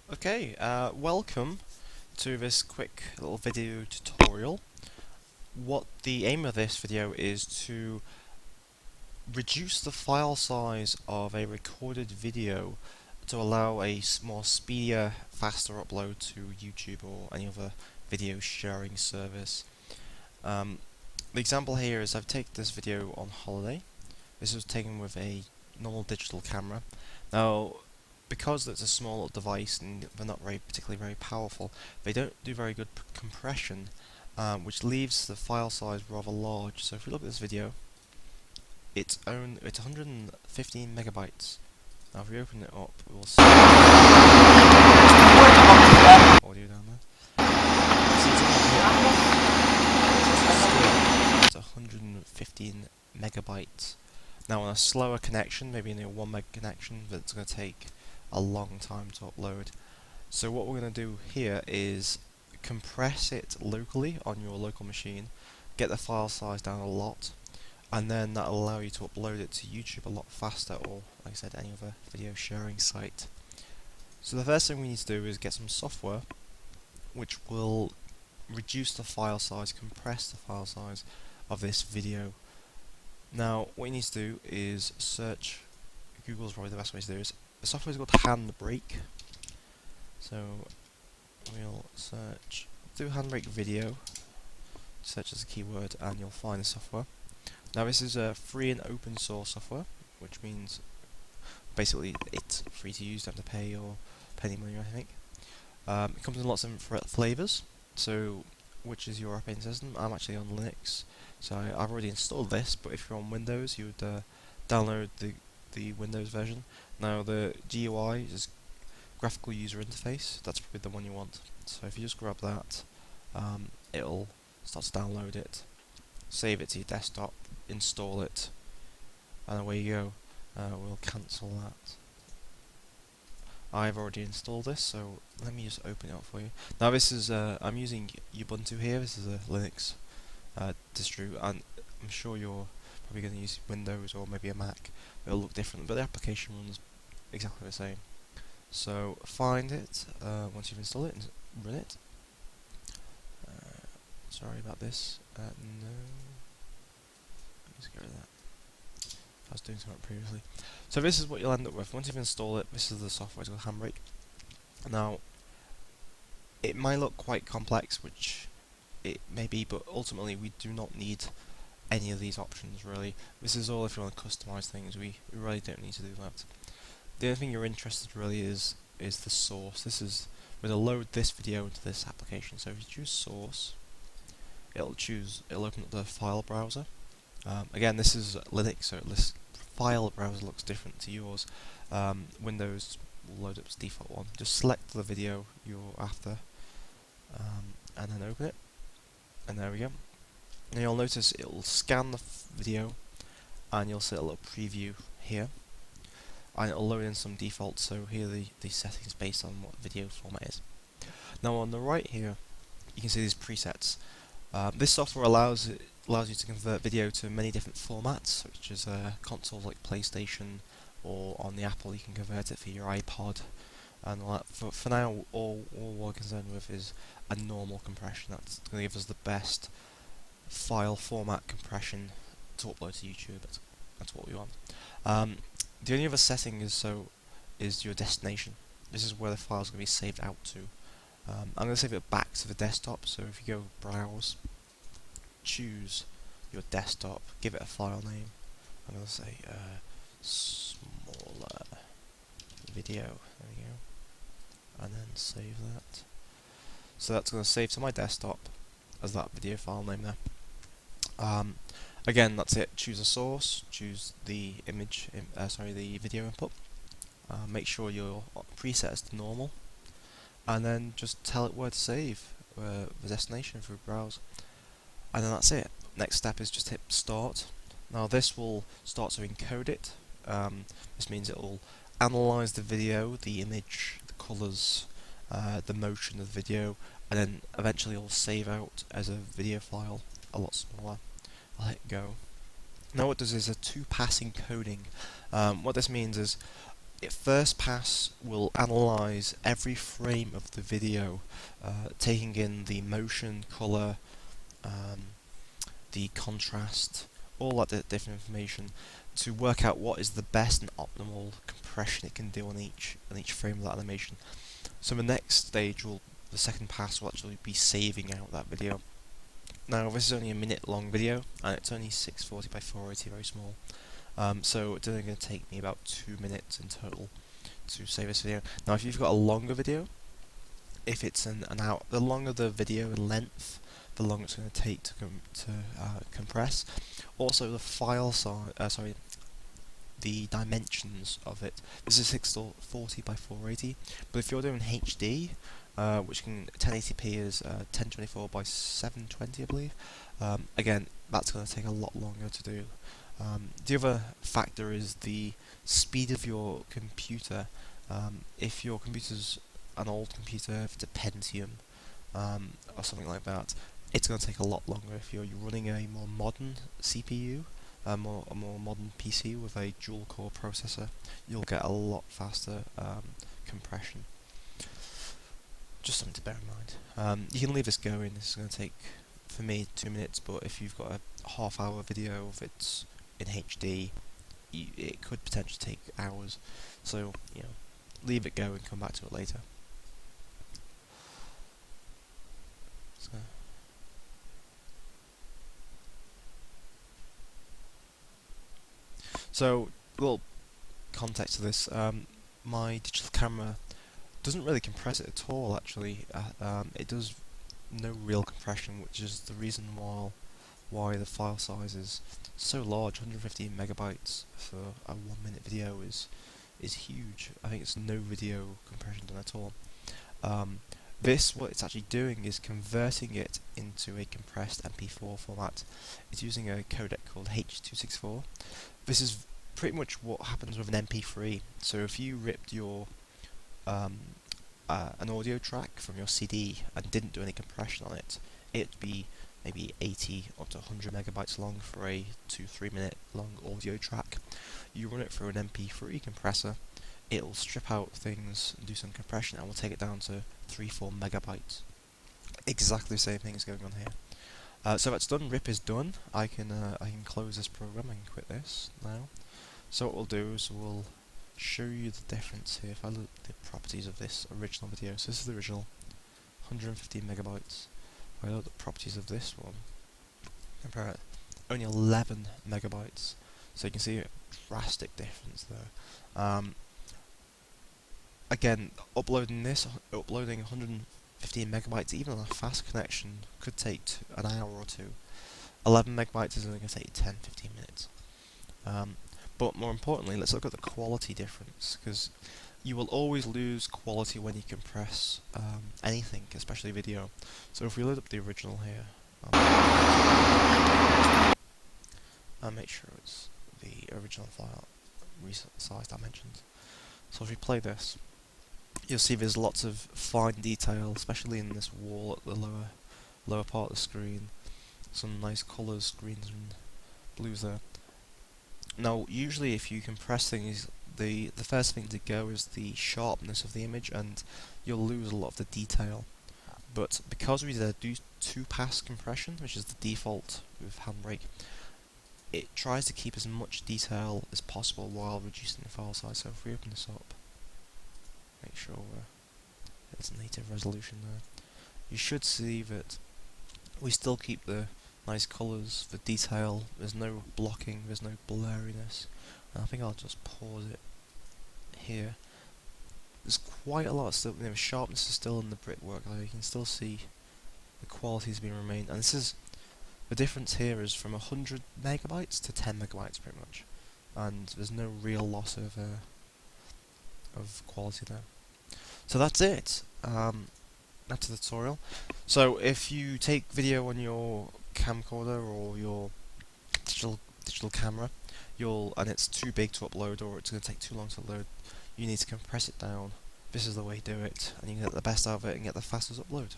Welcome to this quick little video tutorial. What the aim of this video is to reduce the file size of a recorded video to allow a more speedier, faster upload to YouTube or any other video sharing service. The example here is I've taken this video on holiday. This was taken with a normal digital camera. Now, because it's a small device and they're not particularly very powerful, they don't do very good compression, which leaves the file size rather large. So if we look at this video, it's 115 megabytes. Now if we open it up, we'll see audio down there. It's 115 megabytes. Now on a slower connection, maybe in a 1 meg connection, that's going to take a long time to upload. So what we're going to do here is compress it locally on your local machine, get the file size down a lot, and then that'll allow you to upload it to YouTube a lot faster, or like I said, any other video sharing site. So the first thing we need to do is get some software which will reduce the file size, compress the file size of this video. Now what you need to do is search. Google's probably the best way to do this. The software is called Handbrake. So we'll do Handbrake video, search as a keyword, and you'll find the software. Now this is a free and open source software, which means basically it's free to use, don't have to pay or pay any money or anything. It comes in lots of different flavors. So which is your operating system? I'm actually on Linux, so I've already installed this, but if you're on Windows, you would download the Windows version. Now the GUI is graphical user interface, that's probably the one you want. So if you just grab that, it'll start to download it, save it to your desktop, install it, and away you go. We'll cancel that. I've already installed this, so let me just open it up for you. Now this is, I'm using Ubuntu here, this is a Linux distro, and I'm sure you're probably going to use Windows or maybe a Mac. It'll look different, but the application runs exactly the same. So find it once you've installed it and run it. Sorry about this. No. Let's get rid of that. I was doing something previously. So this is what you'll end up with. Once you've installed it, this is the software, it's called Handbrake. Now, it might look quite complex, which it may be, but ultimately we do not need any of these options really. This is all if you want to customize things. We really don't need to do that. The only thing you're interested really is the source. This is, we're going to load this video into this application. So if you choose source, it'll open up the file browser. Again, this is Linux, so this file browser looks different to yours. Windows will load up its default one. Just select the video you're after, and then open it. And there we go. Now you'll notice it will scan the video, and you'll see a little preview here, and it'll load in some defaults. So here are the settings based on what the video format is. Now on the right here, you can see these presets. This software allows you to convert video to many different formats, such as consoles like PlayStation, or on the Apple you can convert it for your iPod, and all that. For now, all we're concerned with is a normal compression. That's going to give us the best file format compression to upload to YouTube. That's what we want. The only other setting is your destination. This is where the file is going to be saved out to. I'm going to save it back to the desktop. So if you go browse, choose your desktop, give it a file name. I'm going to say smaller video. There we go, and then save that. So that's going to save to my desktop as that video file name there. Again, that's it. Choose a source, choose the the video input. Make sure your preset is to normal, and then just tell it where to save the destination through browse, and then that's it. Next step is just hit start. Now this will start to encode it. This means it will analyze the video, the image, the colours, the motion of the video, and then eventually it will save out as a video file a lot smaller. I'll hit go. Now what it does is a two-pass encoding. What this means is it first pass will analyze every frame of the video, taking in the motion, color, um, the contrast, all that different information to work out what is the best and optimal compression it can do on each frame of that animation. So the next stage the second pass will actually be saving out that video. Now this is only a minute long video and it's only 640 by 480, very small. So it's only going to take me about 2 minutes in total to save this video. Now if you've got a longer video, if it's an hour, the longer the video in length, the longer it's going to take to compress. Also the file size, the dimensions of it. This is 640 by 480, but if you're doing HD, which can 1080p is 1024 by 720, I believe. Again, that's going to take a lot longer to do. The other factor is the speed of your computer. If your computer's an old computer, if it's a Pentium or something like that, it's going to take a lot longer. If you're running a more modern CPU, a more modern PC with a dual-core processor, you'll get a lot faster compression. Just something to bear in mind. You can leave this going. This is going to take, for me, 2 minutes, but if you've got a half-hour video, if it's in HD, it could potentially take hours. So, leave it go and come back to it later. So, a little context to this. My digital camera doesn't really compress it at all, actually. It does no real compression, which is the reason why the file size is so large. 115 megabytes for a 1 minute video is huge. I think it's no video compression done at all. What it's actually doing is converting it into a compressed MP4 format. It's using a codec called H.264. This is pretty much what happens with an MP3. So if you ripped your an audio track from your CD and didn't do any compression on it, it'd be maybe 80 up to 100 megabytes long for a 2-3 minute long audio track. You run it through an MP3 compressor, it'll strip out things and do some compression and will take it down to 3-4 megabytes. Exactly the same thing is going on here. So that's done. Rip is done. I can close this program and quit this now. So what we'll do is we'll show you the difference here. If I look at the properties of this original video, so this is the original, 115 megabytes. If I look at the properties of this one, compare it, only 11 megabytes. So you can see a drastic difference there. Again, uploading 115 megabytes, even on a fast connection, could take an hour or two. 11 megabytes is only going to take 10-15 minutes. But more importantly, let's look at the quality difference, because you will always lose quality when you compress anything, especially video. So if we load up the original here, I'll make sure it's the original file, resize dimensions. So if we play this, you'll see there's lots of fine detail, especially in this wall at the lower part of the screen. Some nice colours, greens and blues there. Now, usually if you compress things, the first thing to go is the sharpness of the image, and you'll lose a lot of the detail. But because we do 2-pass compression, which is the default with Handbrake, it tries to keep as much detail as possible while reducing the file size. So if we open this up, make sure it's native resolution there, you should see that we still keep the nice colours, the detail, there's no blocking, there's no blurriness. And I think I'll just pause it here. There's quite a lot of still, sharpness is still in the brickwork, though you can still see the quality has been remained. And this is, the difference here is from 100 megabytes to 10 megabytes pretty much. And there's no real loss of quality there. So that's it. That's the tutorial. So if you take video on your camcorder or your digital camera, and it's too big to upload, or it's going to take too long to load, you need to compress it down. This is the way to do it, and you can get the best out of it and get the fastest upload.